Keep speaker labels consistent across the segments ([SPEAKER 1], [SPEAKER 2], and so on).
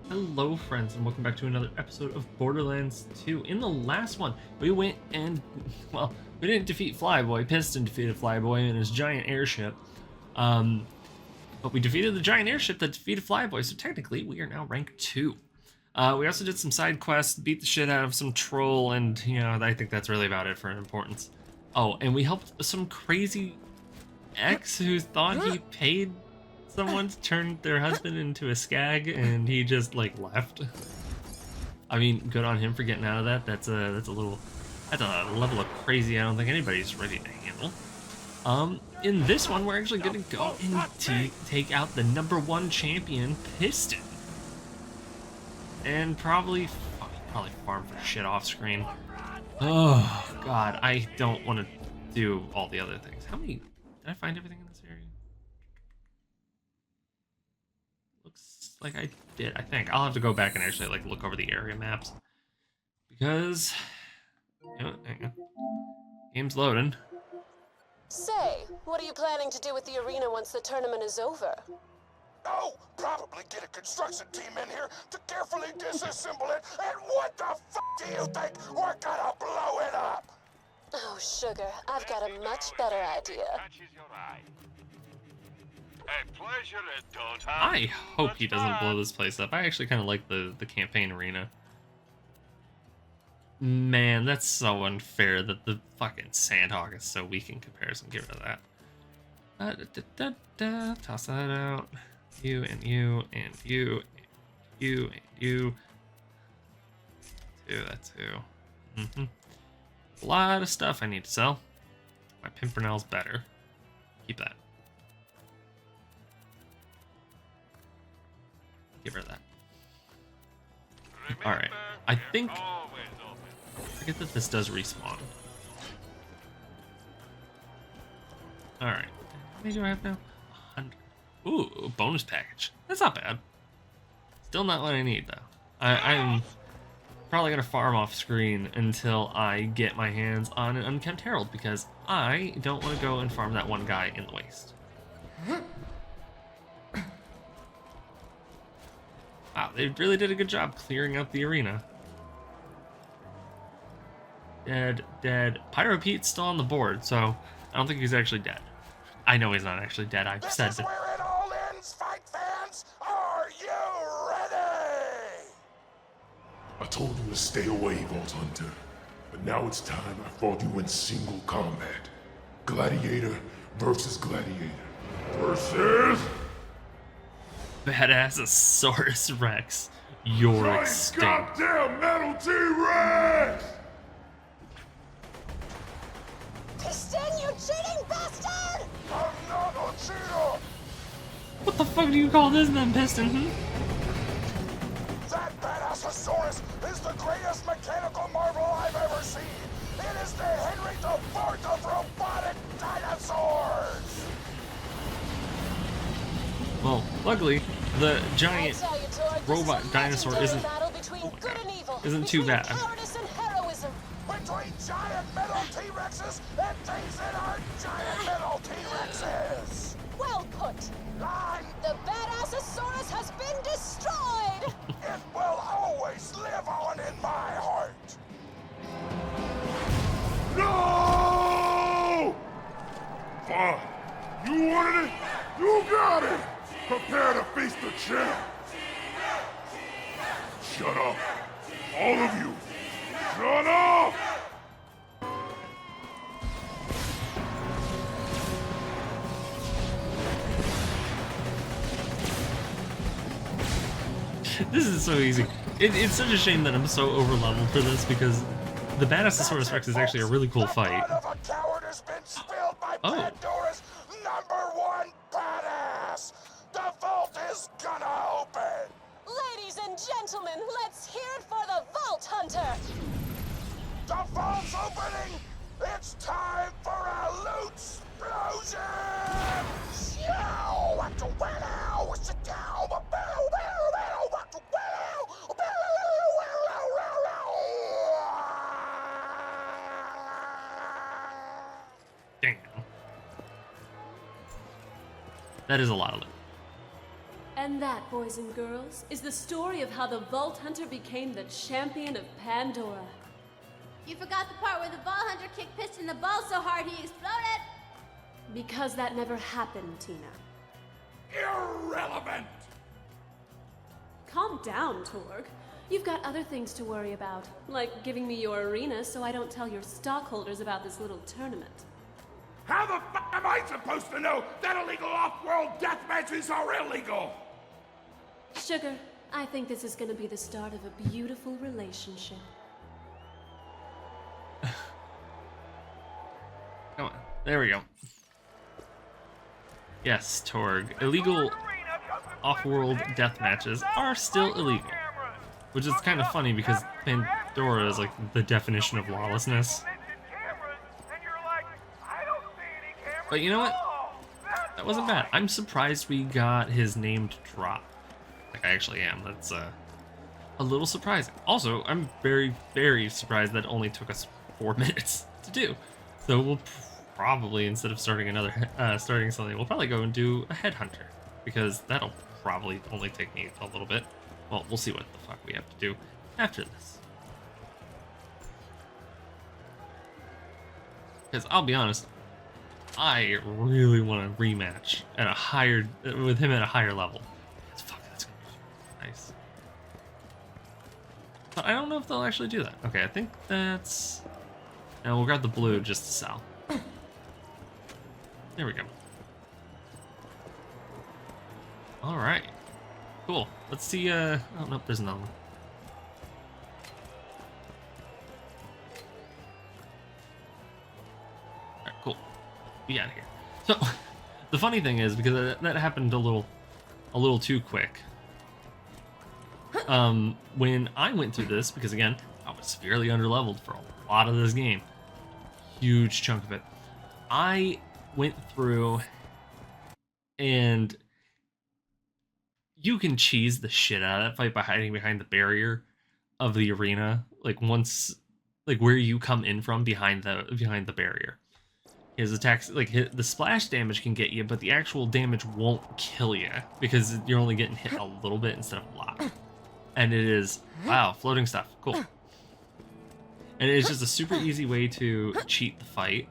[SPEAKER 1] Hello friends and welcome back to another episode of Borderlands 2. In the last one, we went and, well, we didn't defeat Flyboy. Piston defeated Flyboy in his giant airship. But we defeated the giant airship that defeated Flyboy, so technically we are now rank 2. We also did some side quests, beat the shit out of some troll, and, you know, I think that's really about it for importance. Oh, and we helped some crazy ex who thought he paid someone to turn their husband into a skag, and he just like left. I mean, good on him for getting out of that. That's a level of crazy I don't think anybody's ready to handle. In this one, we're actually gonna go and take out the #1 champion, Piston, and probably farm for shit off screen. Oh god, I don't want to do all the other things. How many? Did I find everything in this area? Looks like I did, I think. I'll have to go back and actually like look over the area maps. Because, you know, hang on. Game's loading.
[SPEAKER 2] Say, what are you planning to do with the arena once the tournament is over?
[SPEAKER 3] Oh, probably get a construction team in here to carefully disassemble it, and what the f*** do you think? We're gonna blow it up!
[SPEAKER 2] Oh, sugar, I've got a much better idea.
[SPEAKER 1] I hope he doesn't blow this place up. I actually kind of like the campaign arena. Man, that's so unfair that the fucking Sandhawk is so weak in comparison. Get rid of that. Toss that out. You and you and you and you and you. That's two. A lot of stuff I need to sell. My Pimpernel's better. Keep that. Get rid of that. Alright. I think... I forget that this does respawn. Alright. How many do I have now? 100. Ooh, bonus package. That's not bad. Still not what I need, though. I'm probably going to farm off screen until I get my hands on an Unkempt Herald, because I don't want to go and farm that one guy in the waste. Wow, they really did a good job clearing out the arena. Dead. Pyro Pete's still on the board, so I don't think he's actually dead. I know he's not actually dead. I've said
[SPEAKER 3] This is where it all ends, fight fans! Are you ready?
[SPEAKER 4] I told you to stay away, Vault Hunter. But now it's time I fought you in single combat. Gladiator versus gladiator. Versus...
[SPEAKER 1] Badassosaurus Rex. You're extinct.
[SPEAKER 4] Goddamn metal T-Rex!
[SPEAKER 2] Piston, you cheating bastard!
[SPEAKER 3] I'm not a cheater!
[SPEAKER 1] What the fuck do you call this then, Piston?
[SPEAKER 3] That Badassosaurus is the greatest mechanical marvel I've ever seen! It is the Henry IV of robotic dinosaurs!
[SPEAKER 1] Well, luckily, the giant
[SPEAKER 2] Salutator, this
[SPEAKER 1] robot
[SPEAKER 2] is a
[SPEAKER 1] dinosaur
[SPEAKER 2] legendary battle between good and evil,
[SPEAKER 1] isn't too
[SPEAKER 2] between
[SPEAKER 1] bad.
[SPEAKER 2] cowardice and heroism.
[SPEAKER 3] Between giant metal T-Rexes and things that aren't giant metal T-Rexes!
[SPEAKER 2] Well put.
[SPEAKER 3] I'm...
[SPEAKER 2] The Badassosaurus has been destroyed!
[SPEAKER 3] It will always live on in my heart!
[SPEAKER 4] No! Fine. You wanted it? You got it! Prepare to face the champ! Shut up. All of you. Shut up!
[SPEAKER 1] This is so easy. It's such a shame that I'm so overleveled for this, because the Badassosaurus Rex is actually a really cool fight.
[SPEAKER 3] The blood of a coward has been spilled by
[SPEAKER 1] Oh.
[SPEAKER 3] Pandora's #1 badass! The vault is gonna open!
[SPEAKER 2] Ladies and gentlemen, let's hear it for the Vault Hunter!
[SPEAKER 3] The vault's opening! It's time for a loot explosion!
[SPEAKER 1] Damn. That is a lot of loot.
[SPEAKER 2] And that, boys and girls, is the story of how the Vault Hunter became the champion of Pandora.
[SPEAKER 5] You forgot the part where the ball hunter kicked Piston in the ball so hard he exploded.
[SPEAKER 2] Because that never happened, Tina.
[SPEAKER 3] Irrelevant!
[SPEAKER 2] Calm down, Torg. You've got other things to worry about, like giving me your arena so I don't tell your stockholders about this little tournament.
[SPEAKER 3] How the f am I supposed to know that illegal off-world death matches are illegal?
[SPEAKER 2] Sugar, I think this is gonna be the start of a beautiful relationship.
[SPEAKER 1] Come on. There we go. Yes, Torg. Illegal off-world death matches are still illegal. Which is kind of funny because Pandora is like the definition of lawlessness. But you know what? That wasn't bad. I'm surprised we got his name to drop. Like, I actually am. That's a little surprising. Also, I'm very, very surprised that it only took us 4 minutes to do. So we'll probably, instead of starting something, we'll probably go and do a headhunter. Because that'll probably only take me a little bit. Well, we'll see what the fuck we have to do after this. Because I'll be honest, I really want a rematch at a higher, with him at a higher level. That's gonna be nice. But I don't know if they'll actually do that. Okay, I think that's... Now we'll grab the blue just to sell. There we go. Alright. Cool. Let's see, oh, nope, there's another one. Alright, cool. Be out of here. So, the funny thing is, because that happened a little too quick. When I went through this, because again, I was severely underleveled for a lot of this game. Huge chunk of it. I went through and you can cheese the shit out of that fight by hiding behind the barrier of the arena. Like once, like where you come in from behind the barrier. His attacks, like the splash damage can get you, but the actual damage won't kill you because you're only getting hit a little bit instead of a lot. And it is, wow, floating stuff, cool. And it is just a super easy way to cheat the fight.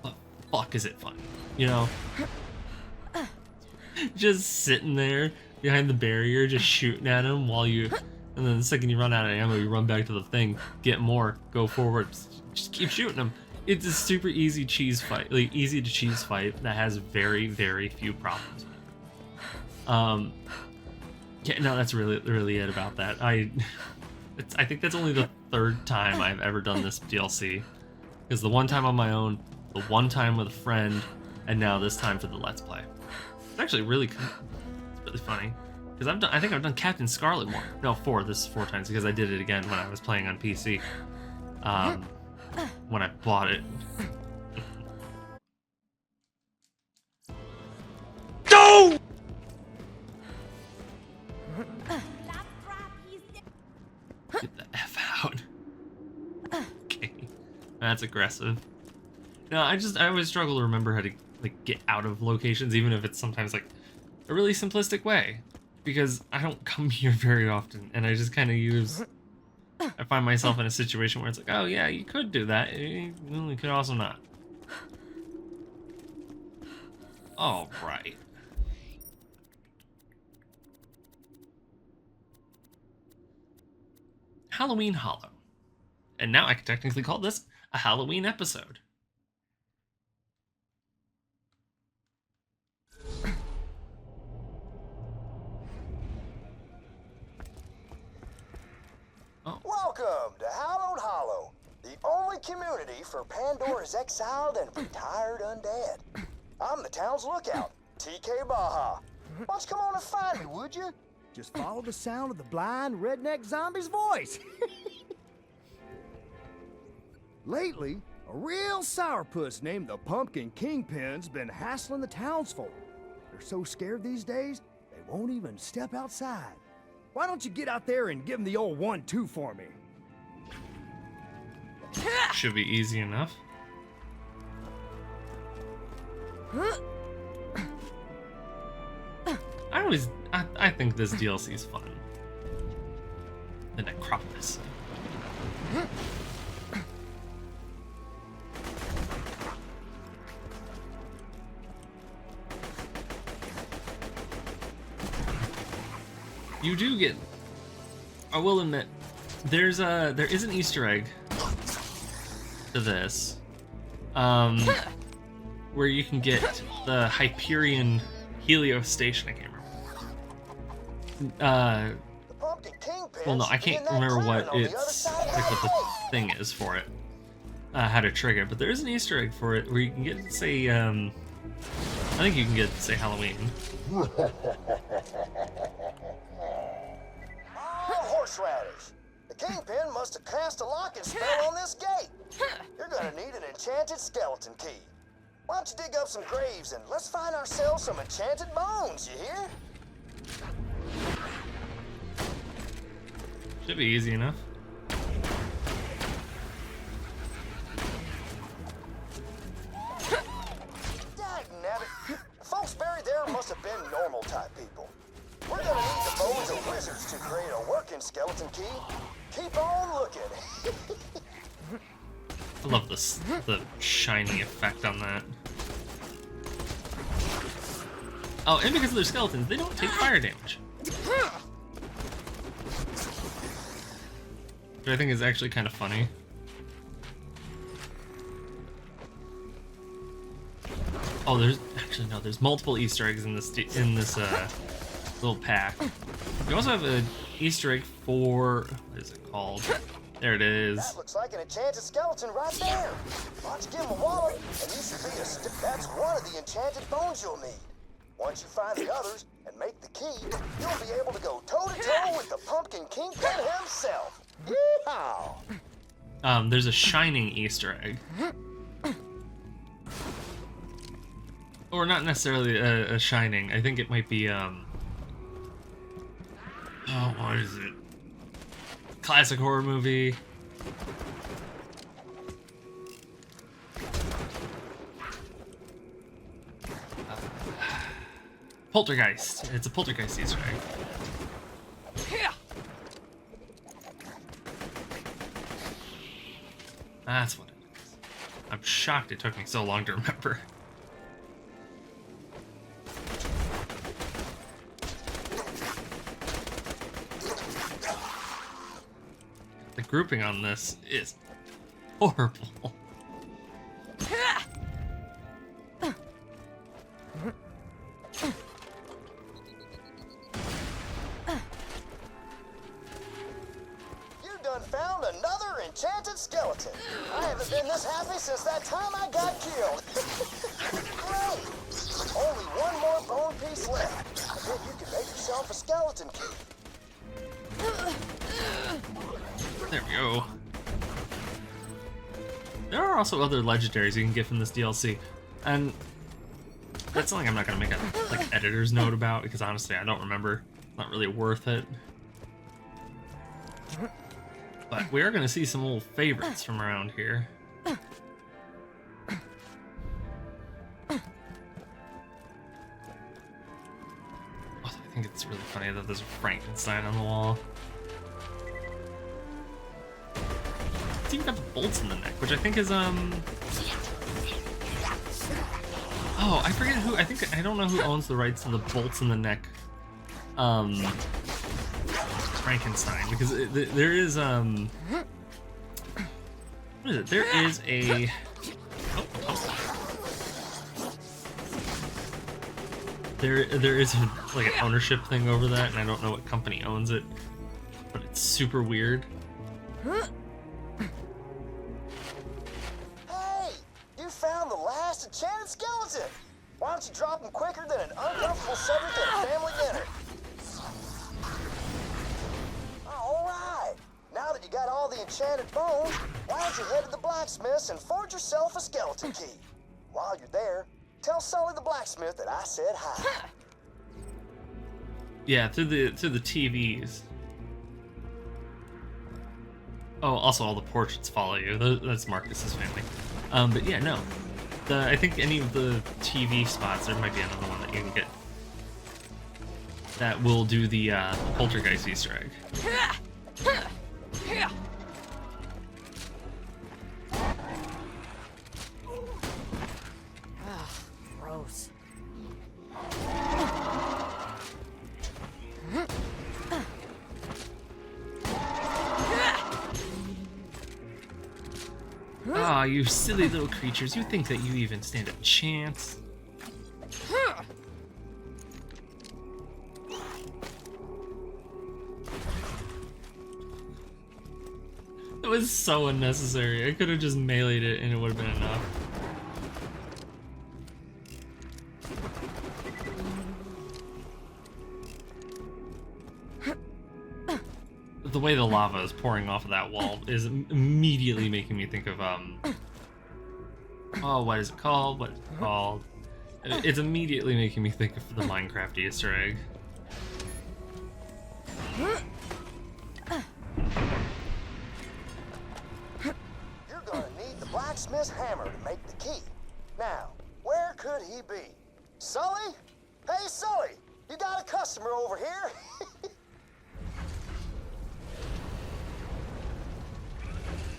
[SPEAKER 1] But fuck is it fun, you know? Just sitting there behind the barrier, just shooting at him while you, and then the second you run out of ammo, you run back to the thing, get more, go forward, just keep shooting them. It's a super easy cheese fight, like easy to cheese fight that has very, very few problems with it. Yeah, no, that's really it about that. I think that's only the 3rd time I've ever done this DLC, because the one time on my own, the one time with a friend, and now this time for the Let's Play. It's actually really funny because I think I've done Captain Scarlet more. No, 4. This is 4 times because I did it again when I was playing on PC. When I bought it. Go! Get the F out. Okay, that's aggressive. No, I always struggle to remember how to like get out of locations, even if it's sometimes like a really simplistic way, because I don't come here very often, and I just kind of I find myself in a situation where it's like, oh yeah, you could do that, you could also not. All right. Halloween Hollow. And now I can technically call this a Halloween episode. Oh.
[SPEAKER 6] Welcome to Hallowed Hollow, the only community for Pandora's exiled and retired undead. I'm the town's lookout, TK Baja. Why don't you come on and find me, would you?
[SPEAKER 7] Just follow the sound of the blind redneck zombie's voice. Lately, a real sourpuss named the Pumpkin Kingpin's been hassling the townsfolk. They're so scared these days, they won't even step outside. Why don't you get out there and give them the old 1-2 for me?
[SPEAKER 1] Should be easy enough. I think this DLC is fun. The Necropolis. You do get, I will admit, there is an Easter egg to this, where you can get the Hyperion Helios station. I can't remember. Well, no, I can't remember what it's like, what the thing is for it, how to trigger it. But there is an Easter egg for it where you can get, say, I think you can get, say, Halloween.
[SPEAKER 6] Horseradish. The Kingpin must have cast a locking spell on this gate. You're gonna need an enchanted skeleton key. Why don't you dig up some graves and let's find ourselves some enchanted bones, you hear?
[SPEAKER 1] Should be easy enough.
[SPEAKER 6] Dagnabbit. The folks buried there must have been normal type people. We're gonna need the bones of wizards to create a working skeleton key. Keep on looking.
[SPEAKER 1] I love this, the shiny effect on that. Oh, and because of their skeletons, they don't take fire damage. Which I think is actually kind of funny. Oh, there's multiple Easter eggs in this little pack. We also have an Easter egg for, what is it called? There it is.
[SPEAKER 6] That looks like an enchanted skeleton right there. Why don't you give him a wallet, and you should be that's one of the enchanted bones you'll need. Once you find the others and make the key, you'll be able to go toe-to-toe with the Pumpkin Kingpin himself. Yeehaw!
[SPEAKER 1] There's a shining Easter egg. Or not necessarily a shining. I think it might be, oh, what is it? Classic horror movie. Poltergeist. It's a Poltergeist Easter egg. That's what it is. I'm shocked it took me so long to remember. The grouping on this is horrible.
[SPEAKER 6] You done found another enchanted skeleton. I haven't been this happy since that time I got killed. Great! Only one more bone piece left. I bet you can make yourself a skeleton key.
[SPEAKER 1] There we go. There are also other legendaries you can get from this DLC, and that's something I'm not gonna make a editor's note about because honestly I don't remember. Not really worth it. But we are gonna see some old favorites from around here. Oh, I think it's really funny that there's a Frankenstein on the wall. It's even got the bolts in the neck, which I think is oh, I forget who. I don't know who owns the rights to the bolts in the neck. Frankenstein, because there is what is it? There is a. There is like an ownership thing over that, and I don't know what company owns it, but it's super weird.
[SPEAKER 6] Found the last enchanted skeleton. Why don't you drop him quicker than an uncomfortable subject at a family dinner? All right. Now that you got all the enchanted bones, why don't you head to the blacksmith's and forge yourself a skeleton key? While you're there, tell Sully the blacksmith that I said hi.
[SPEAKER 1] Yeah, through the TVs. Oh, also all the portraits follow you. That's Marcus's family. But yeah, no. I think any of the TV spots, there might be another one that you can get. that will do the poltergeist Easter egg.
[SPEAKER 8] Gross.
[SPEAKER 1] Ah, you silly little creatures. You think that you even stand a chance? It was so unnecessary. I could have just meleeed it and it would have been enough. The way the lava is pouring off of that wall is immediately making me think of oh, what is it called? What is it called? It's immediately making me think of the Minecraft Easter egg.
[SPEAKER 6] You're gonna need the blacksmith's hammer to make the key. Now, where could he be? Sully? Hey, Sully! You got a customer over here?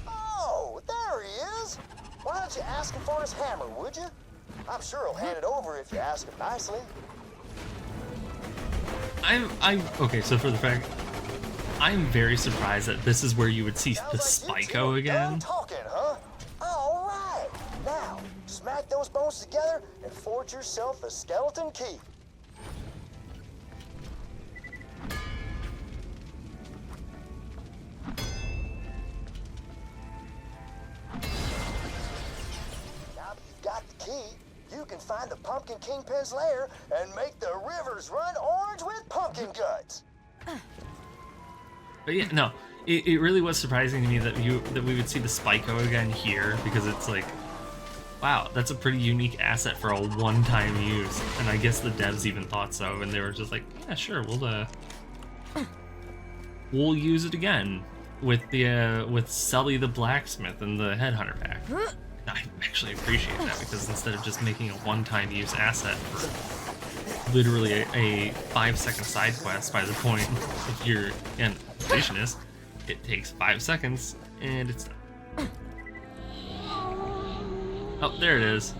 [SPEAKER 6] Oh, there he is! Why don't you ask him for his hammer, would you? I'm sure he'll hand it over if you ask him nicely.
[SPEAKER 1] Okay, so for the fact, I'm very surprised that this is where you would see the Spyco again.
[SPEAKER 6] Done talking, huh? All right. Now, smack those bones together and forge yourself a skeleton key. Now that you've got the key, you can find the Pumpkin Kingpin's lair and make the rivers run orange with pumpkin guts.
[SPEAKER 1] But yeah, no, it really was surprising to me that we would see the Spyco again here, because it's like, wow, that's a pretty unique asset for a one-time use. And I guess the devs even thought so, and they were just like, yeah, sure, we'll use it again with the with Sully the blacksmith and the headhunter pack. I actually appreciate that, because instead of just making a one-time use asset for literally a 5-second side quest, by the point if you're an completionist, it takes 5 seconds and it's done. Oh, there it is.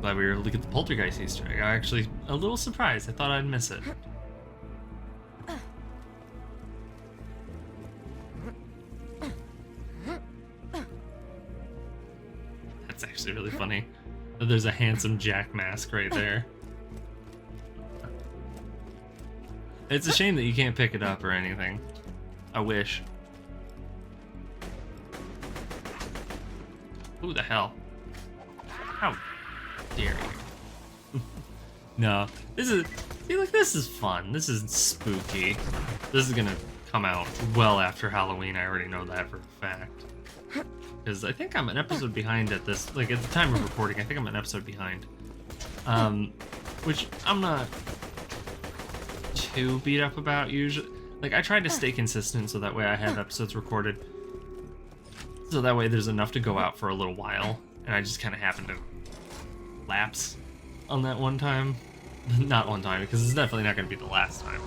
[SPEAKER 1] Glad we were able to get the poltergeist Easter egg. I'm actually a little surprised. I thought I'd miss it. That's actually really funny. There's a handsome Jack mask right there. It's a shame that you can't pick it up or anything. I wish. Who the hell? How dare you? No, this is fun. This is spooky. This is gonna come out well after Halloween. I already know that for a fact. Because I think I'm an episode behind at this, like at the time of recording, I think I'm an episode behind. Which I'm not too beat up about usually. Like, I tried to stay consistent so that way I have episodes recorded. So that way there's enough to go out for a little while. And I just kind of happened to lapse on that one time. Not one time, because it's definitely not going to be the last time.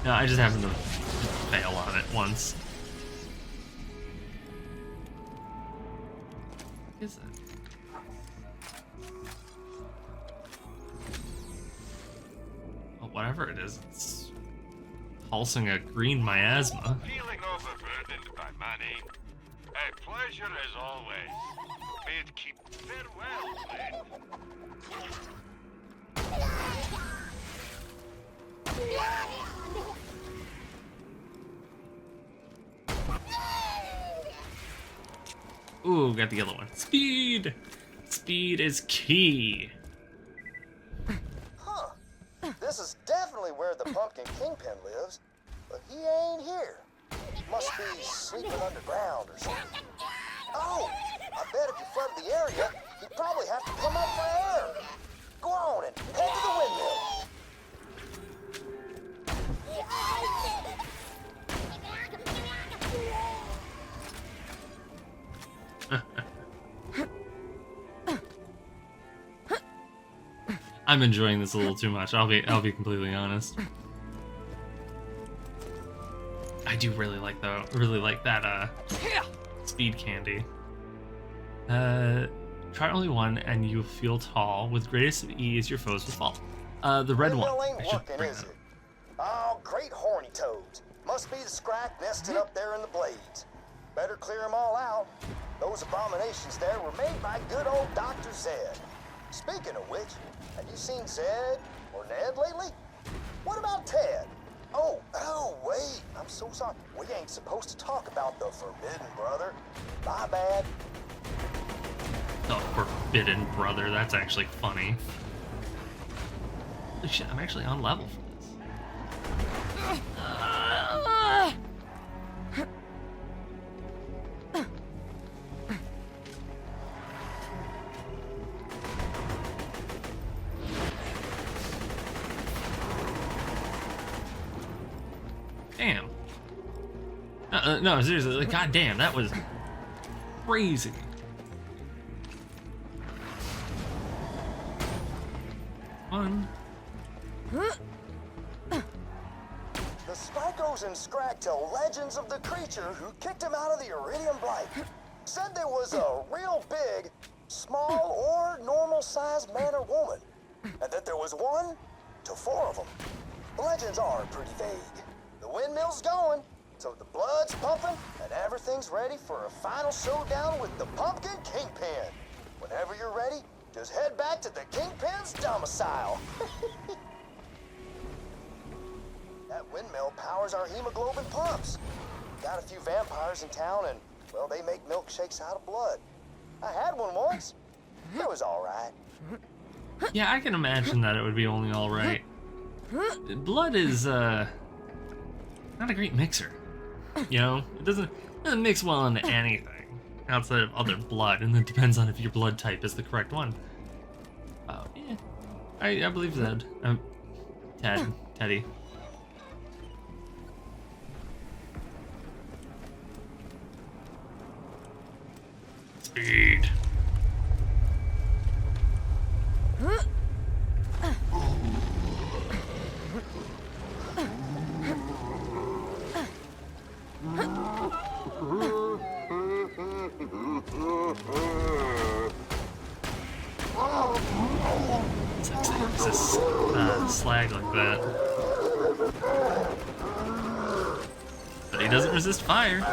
[SPEAKER 1] No, I just happened to fail on it once. What is it? Oh, whatever it is, it's pulsing a green miasma.
[SPEAKER 3] Feeling overburdened by money? A pleasure as always. Bid keep farewell, friend.
[SPEAKER 1] Ooh, got the yellow one. Speed! Speed is key.
[SPEAKER 6] Huh. This is definitely where the Pumpkin Kingpin lives, but he ain't here. Must be sleeping underground or something. Oh, I bet if you flooded the area, you'd probably have to come up for air. Go on and head to the windmill.
[SPEAKER 1] I'm enjoying this a little too much. I'll be completely honest. I do really like that speed candy. Try only one and you feel tall. With greatest of ease, your foes will fall. The red one.
[SPEAKER 6] Windmill
[SPEAKER 1] I
[SPEAKER 6] ain't
[SPEAKER 1] should
[SPEAKER 6] working,
[SPEAKER 1] bring
[SPEAKER 6] is
[SPEAKER 1] that
[SPEAKER 6] it? Oh, great horny toads. Must be the scrack nested up there in the blades. Better clear them all out. Those abominations there were made by good old Dr. Zed. Speaking of which, have you seen Zed or Ned lately? What about Ted? Oh, wait, I'm so sorry. We ain't supposed to talk about the Forbidden Brother. My bad.
[SPEAKER 1] The Forbidden Brother. That's actually funny. Holy shit, I'm actually on level for this. Damn. No, seriously, like, goddamn, that was crazy. One.
[SPEAKER 6] The Spikos and Scrag tell legends of the creature who kicked him out of the Iridium Blight. Said there was a real big, small, or normal-sized man or woman, and that there was 1 to 4 of them. The legends are pretty vague. The windmill's going, so the blood's pumping, and everything's ready for a final showdown with the Pumpkin Kingpin. Whenever you're ready, just head back to the Kingpin's domicile. That windmill powers our hemoglobin pumps. Got a few vampires in town and, well, they make milkshakes out of blood. I had one once. It was all right.
[SPEAKER 1] Yeah, I can imagine that it would be only all right. Blood is not a great mixer. You know, it doesn't mix well into anything outside of other blood, and it depends on if your blood type is the correct one. Oh yeah, I believe Zed. Teddy. Speed. It's a slag like that. But he doesn't resist fire.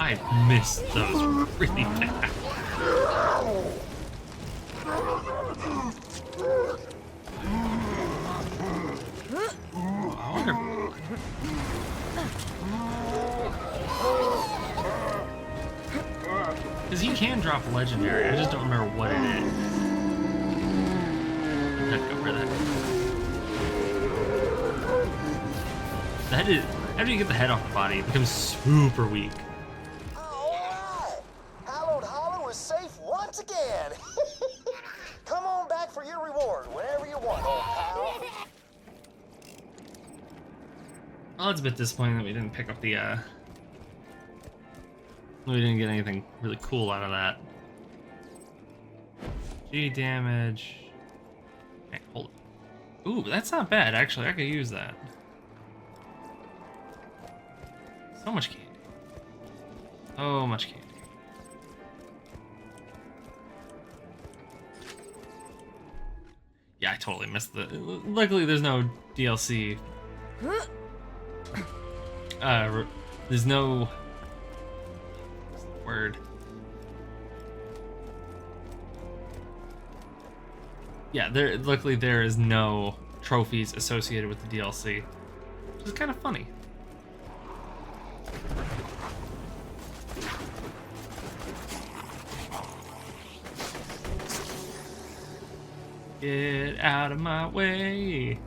[SPEAKER 1] I missed those really bad. I wonder. Because you can drop a legendary, I just don't remember what it is. Let's go for that. The head is, after you get the head off the body, it becomes super weak.
[SPEAKER 6] Alright! Hallowed Hollow is safe once again! Come on back for your reward whenever you want, old pal.
[SPEAKER 1] Well, it's a bit disappointing that we didn't pick up the, we didn't get anything really cool out of that. G damage. Okay, hold it. Ooh, that's not bad, actually. I could use that. So much candy. So much candy. Yeah, I totally missed the... Luckily, there's no DLC. There's no... What's the word? Yeah, luckily there is no trophies associated with the DLC. Which is kind of funny. Get out of my way.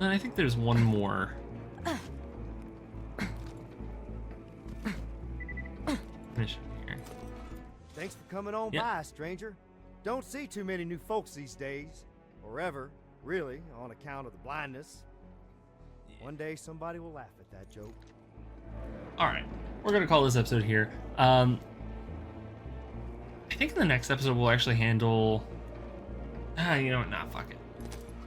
[SPEAKER 1] And I think there's one more. Mission here.
[SPEAKER 7] Thanks for coming on
[SPEAKER 1] Yep.
[SPEAKER 7] by, stranger. Don't see too many new folks these days. Or ever, really, on account of the blindness. One day somebody will laugh at that joke.
[SPEAKER 1] Alright, we're gonna call this episode here. I think in the next episode we'll actually handle... you know what, nah, fuck it.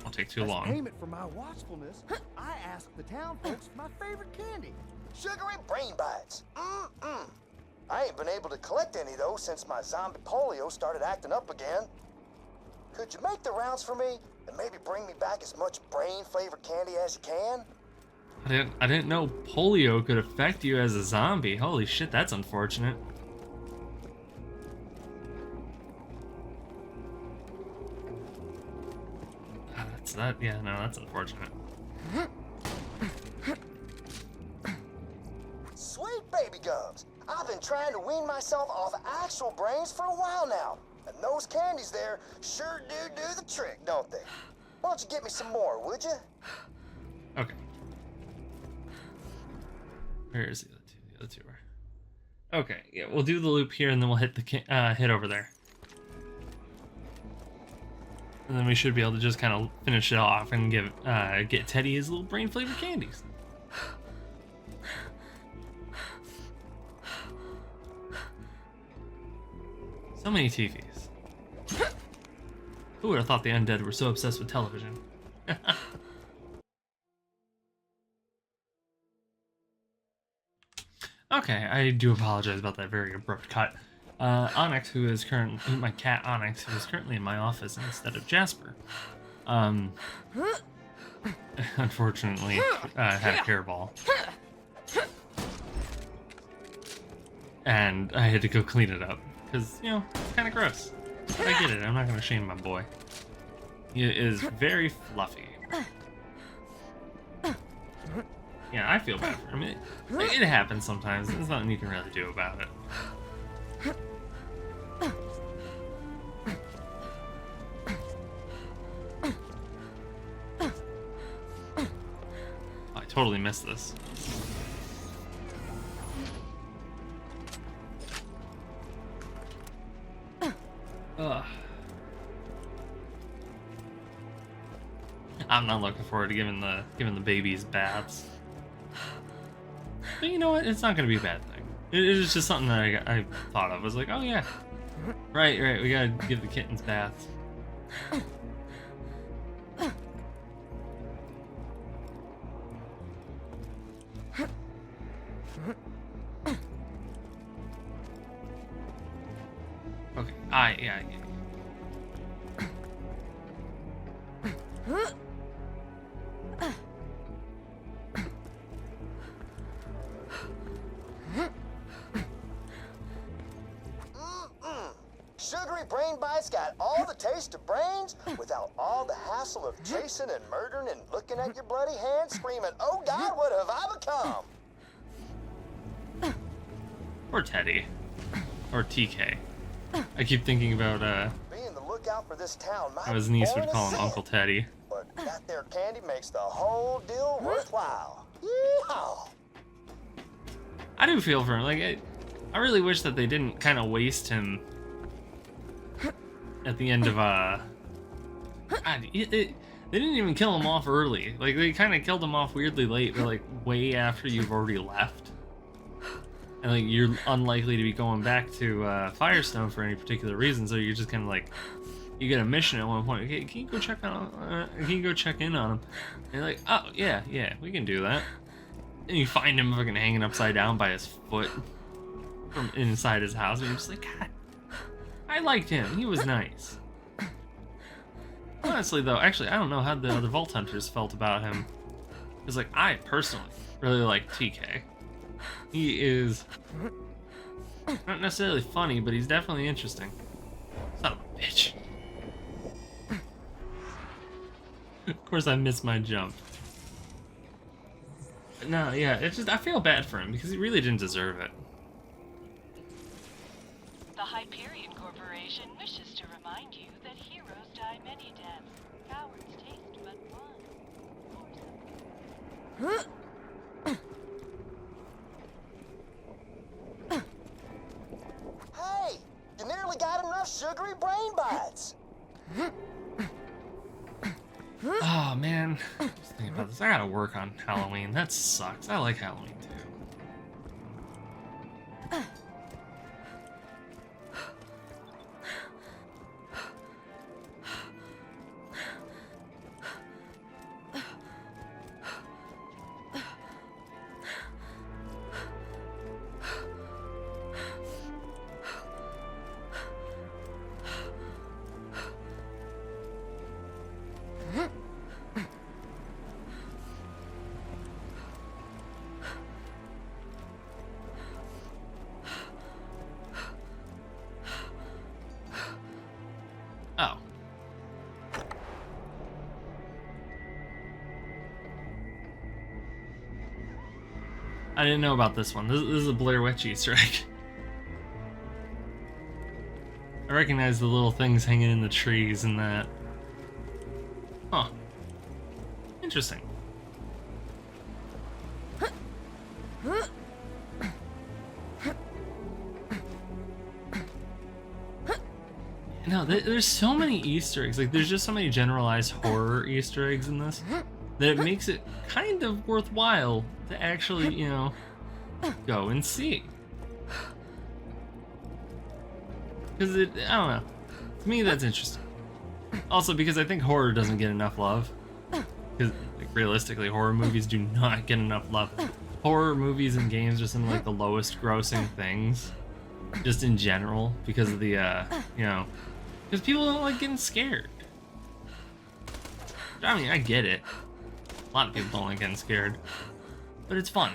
[SPEAKER 1] Won't take too
[SPEAKER 7] As
[SPEAKER 1] long.
[SPEAKER 7] payment for my watchfulness, I asked the town folks for my favorite candy.
[SPEAKER 6] Sugary brain bites. Mm-mm. I ain't been able to collect any though since my zombie polio started acting up again. Could you make the rounds for me and maybe bring me back as much brain-flavored candy as you can?
[SPEAKER 1] I didn't know polio could affect you as a zombie. Holy shit, that's unfortunate. That's unfortunate.
[SPEAKER 6] Sweet baby gums. I've been trying to wean myself off actual brains for a while now. And those candies there sure do the trick, don't they? Why don't you get me some more, would you?
[SPEAKER 1] Okay. Where's the other two? The other two are. Okay, yeah, we'll do the loop here and then we'll hit the hit over there. And then we should be able to just kind of finish it off and get Teddy his little brain flavored candies. So many TVs. Who would have thought the undead were so obsessed with television? Okay, I do apologize about that very abrupt cut. Onyx, my cat Onyx, who is currently in my office instead of Jasper, unfortunately, had a hairball. And I had to go clean it up, because, you know, it's kind of gross. But I get it, I'm not going to shame my boy. He is very fluffy. Yeah, I feel bad for him. It happens sometimes. There's nothing you can really do about it. I totally missed this. Ugh. I'm not looking forward to giving the babies baths. But you know what? It's not going to be a bad thing. It was just something that I thought of. I was like, oh yeah. Right, we got to give the kittens baths. Okay, yeah.
[SPEAKER 6] Sugary brain bites got all the taste of brains without all the hassle of chasing and murdering and looking at your bloody hands screaming, oh God, what have I become?
[SPEAKER 1] Or Teddy. Or TK. I keep thinking about
[SPEAKER 6] Being the lookout for this town might
[SPEAKER 1] how his
[SPEAKER 6] be
[SPEAKER 1] niece
[SPEAKER 6] boring
[SPEAKER 1] would
[SPEAKER 6] as
[SPEAKER 1] call him
[SPEAKER 6] sin,
[SPEAKER 1] Uncle Teddy.
[SPEAKER 6] but that there candy makes the whole deal worthwhile. Yeehaw!
[SPEAKER 1] I do feel for him. Like, I really wish that they didn't kind of waste him at the end of they didn't even kill him off early. Like, they kind of killed him off weirdly late, but like way after you've already left, and like you're unlikely to be going back to Firestone for any particular reason. So you're just kind of like, you get a mission at one point. Okay, can you go check on? Can you go check in on him? And you're like, oh yeah, we can do that. And you find him fucking hanging upside down by his foot from inside his house, and you're just like, God, I liked him. He was nice. Honestly, though, actually, I don't know how the other Vault Hunters felt about him. Because, like, I personally really like TK. He is not necessarily funny, but he's definitely interesting. Son of a bitch. Of course, I missed my jump. But no, yeah, it's just, I feel bad for him because he really didn't deserve it.
[SPEAKER 8] The Hyperion Corporation wishes to remind you that heroes die many deaths. Cowards taste but one.
[SPEAKER 1] Oh man, just thinking about this. I gotta work on Halloween. That sucks. I like Halloween too. Oh. I didn't know about this one. This is a Blair Witch Easter egg. I recognize the little things hanging in the trees and that. Huh. Interesting. No, there's so many Easter eggs. Like, there's just so many generalized horror Easter eggs in this that it makes it kind of worthwhile to actually, you know, go and see. Because I don't know. To me, that's interesting. Also, because I think horror doesn't get enough love. Because, like, realistically, horror movies do not get enough love. Horror movies and games are some of, like, the lowest grossing things. Just in general. Because of the, you know... Because people don't like getting scared. I mean, I get it. A lot of people don't like getting scared. But it's fun.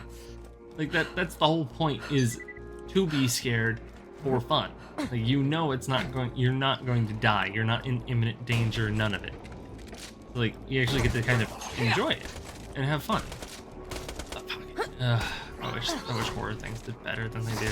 [SPEAKER 1] Like, that's the whole point, is to be scared for fun. Like, you know you're not going to die. You're not in imminent danger, none of it. So, like, you actually get to kind of enjoy it and have fun. I wish horror things did better than they do.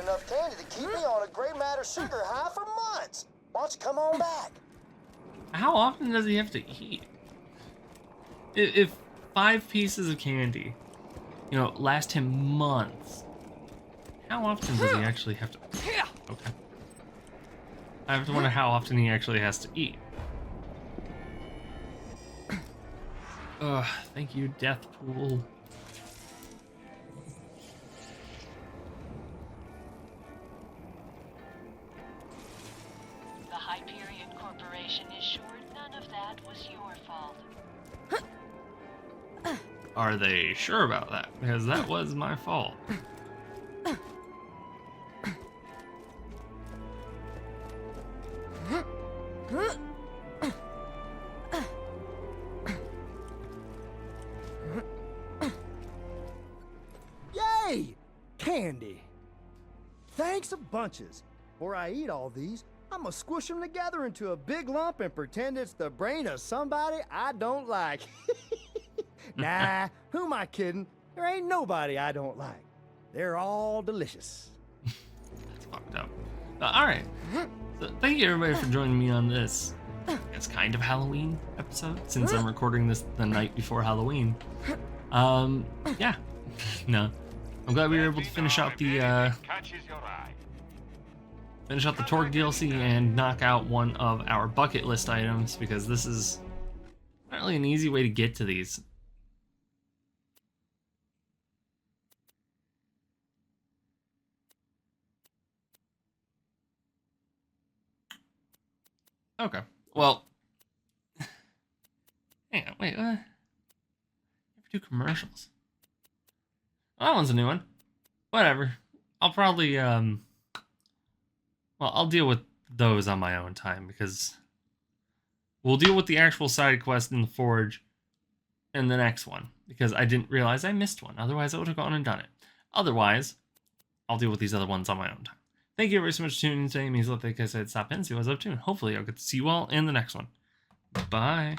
[SPEAKER 6] Enough candy to keep me on a gray matter sugar high for months. Why don't you come on back?
[SPEAKER 1] How often does he have to eat? If 5 pieces of candy, you know, last him months, how often does he actually have to... Okay. I have to wonder how often he actually has to eat. Ugh, thank you, Death Pool. Are they sure about that? Because that was my fault.
[SPEAKER 7] Yay! Candy! Thanks a bunches. Before I eat all these, I'm gonna squish them together into a big lump and pretend it's the brain of somebody I don't like. Nah, who am I kidding? There ain't nobody I don't like. They're all delicious.
[SPEAKER 1] That's fucked up. Alright. So thank you everybody for joining me on this, I guess, kind of Halloween episode, since I'm recording this the night before Halloween. Yeah. No. I'm glad we were able to finish out the, Torque DLC and knock out one of our bucket list items, because this is not really an easy way to get to these. Okay, well, hang on, wait, what? 2 commercials. Well, that one's a new one. Whatever. I'll probably, well, I'll deal with those on my own time, because we'll deal with the actual side quest in the Forge in the next one, because I didn't realize I missed one. Otherwise, I would have gone and done it. Otherwise, I'll deal with these other ones on my own time. Thank you very so much for tuning in today. It means like I said, stop in, see what I was up to, and hopefully I'll get to see you all in the next one. Bye.